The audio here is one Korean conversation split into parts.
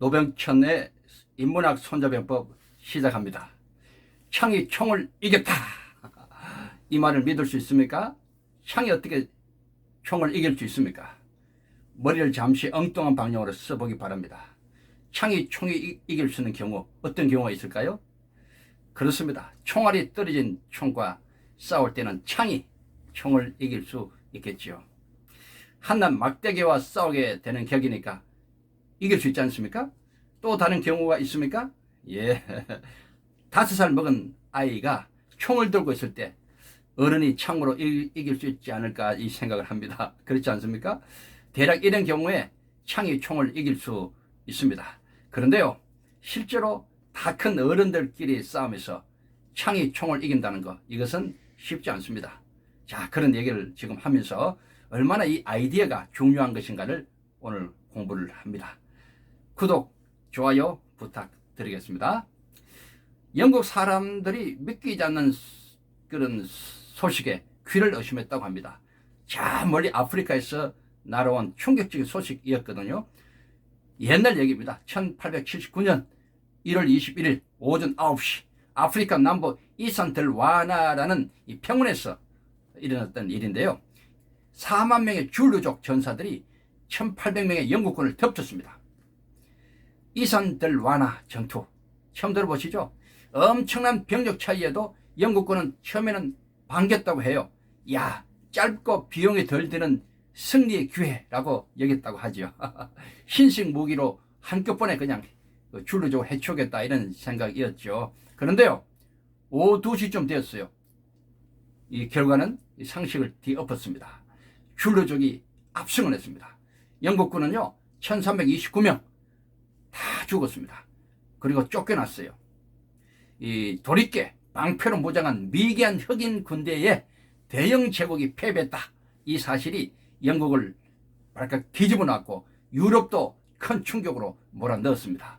노병천의 인문학 손자병법 시작합니다. 창이 총을 이겼다. 이 말을 믿을 수 있습니까? 창이 어떻게 총을 이길 수 있습니까? 머리를 잠시 엉뚱한 방향으로 써보기 바랍니다. 창이 총이 이길 수 있는 경우, 어떤 경우가 있을까요? 그렇습니다. 총알이 떨어진 총과 싸울 때는 창이 총을 이길 수 있겠지요. 한낱 막대기와 싸우게 되는 격이니까 이길 수 있지 않습니까? 또 다른 경우가 있습니까? 예. 5살 먹은 아이가 총을 들고 있을 때 어른이 창으로 이길 수 있지 않을까 이 생각을 합니다. 그렇지 않습니까? 대략 이런 경우에 창이 총을 이길 수 있습니다. 그런데요, 실제로 다 큰 어른들끼리 싸움에서 창이 총을 이긴다는 것, 이것은 쉽지 않습니다. 자, 그런 얘기를 지금 하면서 얼마나 이 아이디어가 중요한 것인가를 오늘 공부를 합니다. 구독, 좋아요 부탁드리겠습니다. 영국 사람들이 믿기지 않는 그런 소식에 귀를 의심했다고 합니다. 저 멀리 아프리카에서 날아온 충격적인 소식이었거든요. 옛날 얘기입니다. 1879년 1월 21일 오전 9시 아프리카 남부 이산들 와나라는 이 평원에서 일어났던 일인데요. 4만 명의 줄루족 전사들이 1800명의 영국군을 덮쳤습니다. 이산들 와나 전투 처음 들어보시죠? 엄청난 병력 차이에도 영국군은 처음에는 반겼다고 해요. 야, 짧고 비용이 덜 드는 승리의 기회라고 여겼다고 하죠. 흰색 무기로 한꺼번에 그냥 줄루족을 해치우겠다 이런 생각이었죠. 그런데요, 오후 2시쯤 되었어요. 이 결과는 상식을 뒤엎었습니다. 줄루족이 압승을 했습니다. 영국군은요 1329명 다 죽었습니다. 그리고 쫓겨났어요. 이 도리깨 방패로 무장한 미개한 흑인 군대에 대형 제국이 패배했다. 이 사실이 영국을 발칵 뒤집어 놨고 유럽도 큰 충격으로 몰아넣었습니다.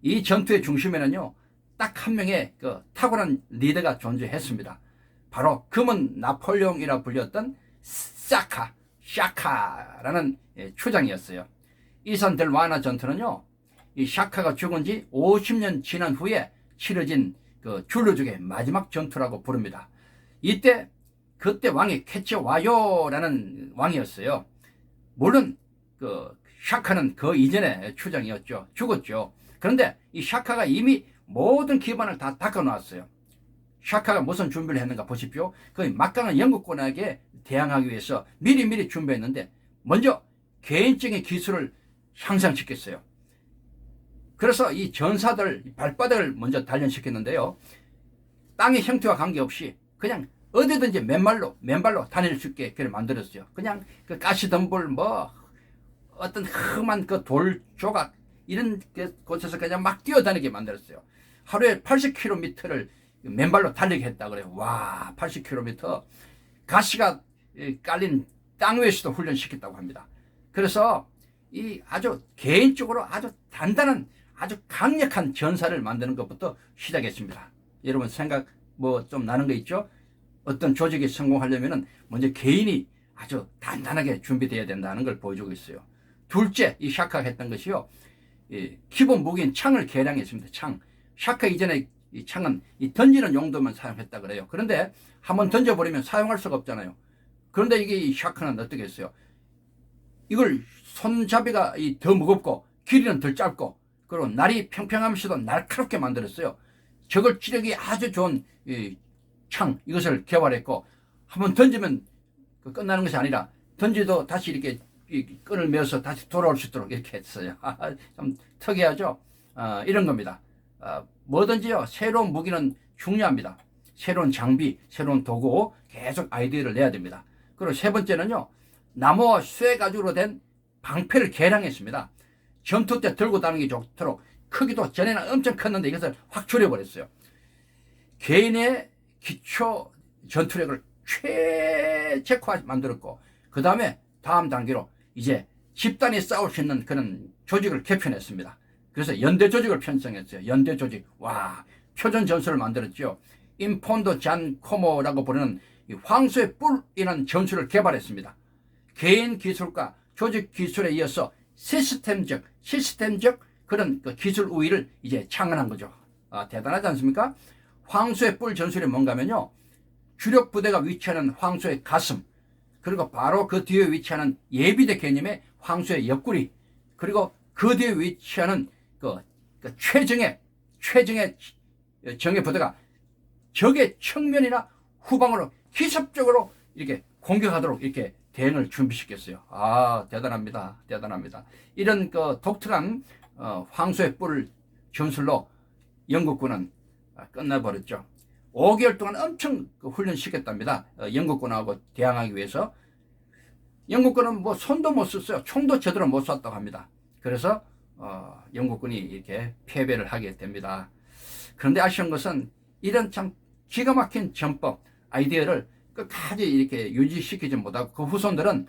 이 전투의 중심에는요 딱 한 명의 그 탁월한 리더가 존재했습니다. 바로 금은 나폴레옹이라 불렸던 샤카라는 추장이었어요. 이산들 와나 전투는요 이 샤카가 죽은 지 50년 지난 후에 치러진 그 줄루족의 마지막 전투라고 부릅니다. 그때 왕이 캐치와요라는 왕이었어요. 물론 그 샤카는 그 이전에 추장이었죠. 죽었죠. 그런데 이 샤카가 이미 모든 기반을 다 닦아놓았어요. 샤카가 무슨 준비를 했는가 보십시오. 그 막강한 영국군에게 대항하기 위해서 미리 준비했는데 먼저 개인적인 기술을 향상시켰어요. 그래서 이 전사들 발바닥을 먼저 단련시켰는데요. 땅의 형태와 관계없이 그냥 어디든지 맨발로 다닐 수 있게 그를 만들었어요. 그냥 그 가시덤불 어떤 험한 그 돌 조각 이런 곳에서 그냥 막 뛰어다니게 만들었어요. 하루에 80km를 맨발로 달리게 했다 그래요. 와, 80km 가시가 깔린 땅 위에서도 훈련시켰다고 합니다. 그래서 이 아주 개인적으로 아주 단단한 아주 강력한 전사를 만드는 것부터 시작했습니다. 여러분 생각 좀 나는 거 있죠? 어떤 조직이 성공하려면은 먼저 개인이 아주 단단하게 준비되어야 된다는 걸 보여주고 있어요. 둘째, 이 샤카가 했던 것이요. 기본 무기인 창을 개량했습니다. 창. 샤카 이전에 이 창은 던지는 용도만 사용했다 그래요. 그런데 한번 던져버리면 사용할 수가 없잖아요. 그런데 이 샤카는 어떻게 했어요? 이걸 손잡이가 더 무겁고 길이는 덜 짧고 그리고 날이 평평하면서도 날카롭게 만들었어요. 적을 찌르기 아주 좋은 창 이것을 개발했고 한번 던지면 끝나는 것이 아니라 던지도 다시 이렇게 끈을 메어서 다시 돌아올 수 있도록 이렇게 했어요. 좀 특이하죠? 이런 겁니다. 뭐든지요 새로운 무기는 중요합니다. 새로운 장비, 새로운 도구 계속 아이디어를 내야 됩니다. 그리고 세 번째는요 나무와 쇠 가죽으로 된 방패를 개량했습니다. 전투 때 들고 다니기 좋도록 크기도 전에는 엄청 컸는데 이것을 확 줄여버렸어요. 개인의 기초 전투력을 최적화 만들었고 그 다음에 다음 단계로 이제 집단이 싸울 수 있는 그런 조직을 개편했습니다. 그래서 연대 조직을 편성했어요. 연대 조직. 와, 표전 전술을 만들었죠. 인폰도 잔코모라고 부르는 황소의 뿔이라는 전술을 개발했습니다. 개인 기술과 조직 기술에 이어서 시스템적 그런 그 기술 우위를 이제 창안한 거죠. 대단하지 않습니까? 황소의 뿔 전술이 뭔가면요, 주력 부대가 위치하는 황소의 가슴, 그리고 바로 그 뒤에 위치하는 예비대 개념의 황소의 옆구리, 그리고 그 뒤에 위치하는 그 최정예 정예 부대가 적의 측면이나 후방으로 기습적으로 이렇게 공격하도록 이렇게 대응을 준비시켰어요. 대단합니다. 대단합니다. 이런 그 독특한 황소의 뿔 전술로 영국군은 끝나버렸죠. 5개월 동안 엄청 훈련시켰답니다. 영국군하고 대항하기 위해서. 영국군은 뭐 손도 못 썼어요. 총도 제대로 못 쐈다고 합니다. 그래서 영국군이 이렇게 패배를 하게 됩니다. 그런데 아쉬운 것은 이런 참 기가 막힌 전법, 아이디어를 끝까지 이렇게 유지시키지 못하고 그 후손들은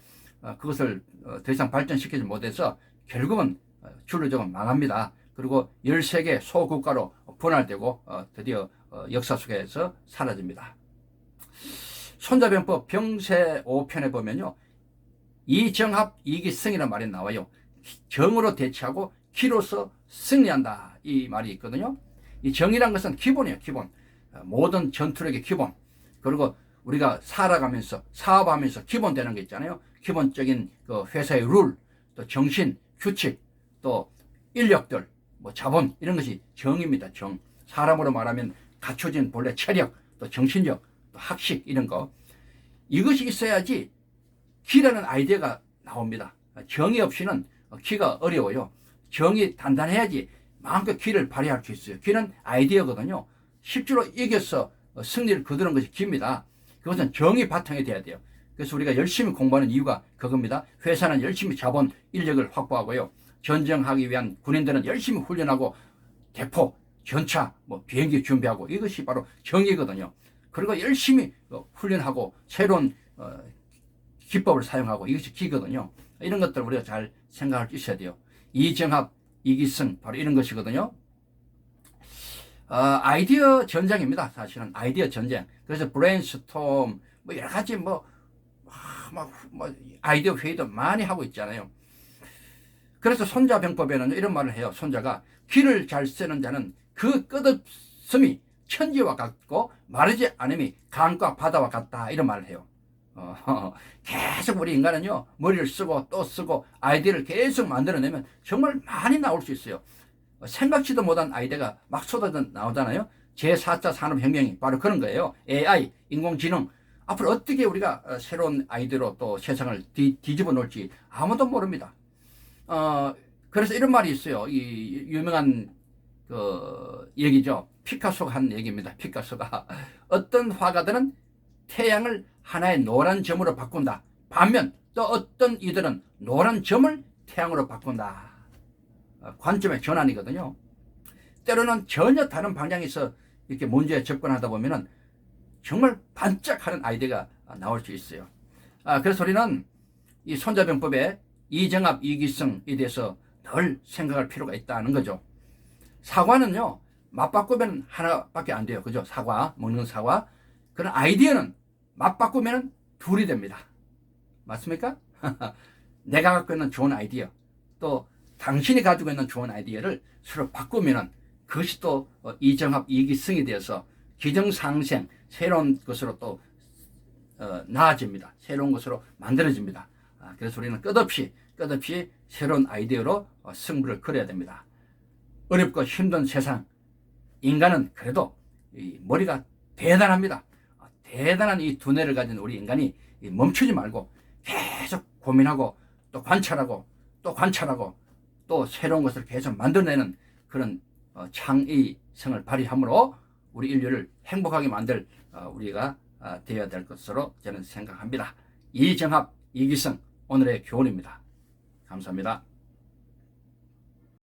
그것을 더 이상 발전시키지 못해서 결국은 줄로조금 망합니다. 그리고 13개 소국가로 분할되고 드디어 역사 속에서 사라집니다. 손자병법 병세 5편에 보면요, 이정합 이기승이라는 말이 나와요. 정으로 대치하고 기로서 승리한다, 이 말이 있거든요. 이 정이란 것은 기본이에요. 기본. 모든 전투력의 기본. 그리고 우리가 살아가면서 사업하면서 기본되는 게 있잖아요. 기본적인 그 회사의 룰, 또 정신, 규칙, 또 인력들, 뭐 자본, 이런 것이 정입니다. 정. 사람으로 말하면 갖춰진 본래 체력, 또 정신력, 또 학식, 이런 거. 이것이 있어야지 기라는 아이디어가 나옵니다. 정이 없이는 기가 어려워요. 정이 단단해야지 마음껏 기를 발휘할 수 있어요. 기는 아이디어거든요. 실제로 이겨서 승리를 거두는 것이 기입니다. 그것은 정이 바탕이 돼야 돼요. 그래서 우리가 열심히 공부하는 이유가 그겁니다. 회사는 열심히 자본, 인력을 확보하고요. 전쟁하기 위한 군인들은 열심히 훈련하고 대포, 전차, 뭐 비행기 준비하고, 이것이 바로 정이거든요. 그리고 열심히 훈련하고 새로운 기법을 사용하고, 이것이 기거든요. 이런 것들 우리가 잘 생각할 수 있어야 돼요. 이정합, 이기승, 바로 이런 것이거든요. 아이디어 전쟁입니다. 사실은 아이디어 전쟁. 그래서 브레인스톰, 뭐 여러 가지 뭐 아이디어 회의도 많이 하고 있잖아요. 그래서 손자병법에는 이런 말을 해요. 손자가 기를 잘 쓰는 자는 그 끝없음이 천지와 같고 마르지 않음이 강과 바다와 같다, 이런 말을 해요. 계속 우리 인간은요, 머리를 쓰고 또 쓰고 아이디어를 계속 만들어내면 정말 많이 나올 수 있어요. 생각지도 못한 아이디어가 막 쏟아져 나오잖아요. 제4차 산업혁명이 바로 그런 거예요. AI, 인공지능. 앞으로 어떻게 우리가 새로운 아이디어로 또 세상을 뒤집어 놓을지 아무도 모릅니다. 그래서 이런 말이 있어요. 이 유명한 그 얘기죠. 피카소가 한 얘기입니다. 피카소가 어떤 화가들은 태양을 하나의 노란 점으로 바꾼다. 반면 또 어떤 이들은 노란 점을 태양으로 바꾼다. 관점의 전환이거든요. 때로는 전혀 다른 방향에서 이렇게 문제에 접근하다 보면은 정말 반짝하는 아이디어가 나올 수 있어요. 그래서 우리는 이 손자병법의 이정합, 이기승에 대해서 늘 생각할 필요가 있다는 거죠. 사과는요, 맛바꾸면 하나밖에 안 돼요. 그죠? 사과, 먹는 사과. 그런 아이디어는 맛바꾸면 둘이 됩니다. 맞습니까? 내가 갖고 있는 좋은 아이디어, 또 당신이 가지고 있는 좋은 아이디어를 서로 바꾸면 그것이 또 이정합, 이기승이 되어서 기정상생, 새로운 것으로 또 나아집니다. 새로운 것으로 만들어집니다. 그래서 우리는 끝없이 새로운 아이디어로 승부를 걸어야 됩니다. 어렵고 힘든 세상, 인간은 그래도 이 머리가 대단합니다. 대단한 이 두뇌를 가진 우리 인간이 멈추지 말고 계속 고민하고 또 관찰하고 또 새로운 것을 계속 만들어내는 그런 창의성을 발휘함으로 우리 인류를 행복하게 만들 우리가 되어야 될 것으로 저는 생각합니다. 이정합, 이기승, 오늘의 교훈입니다. 감사합니다.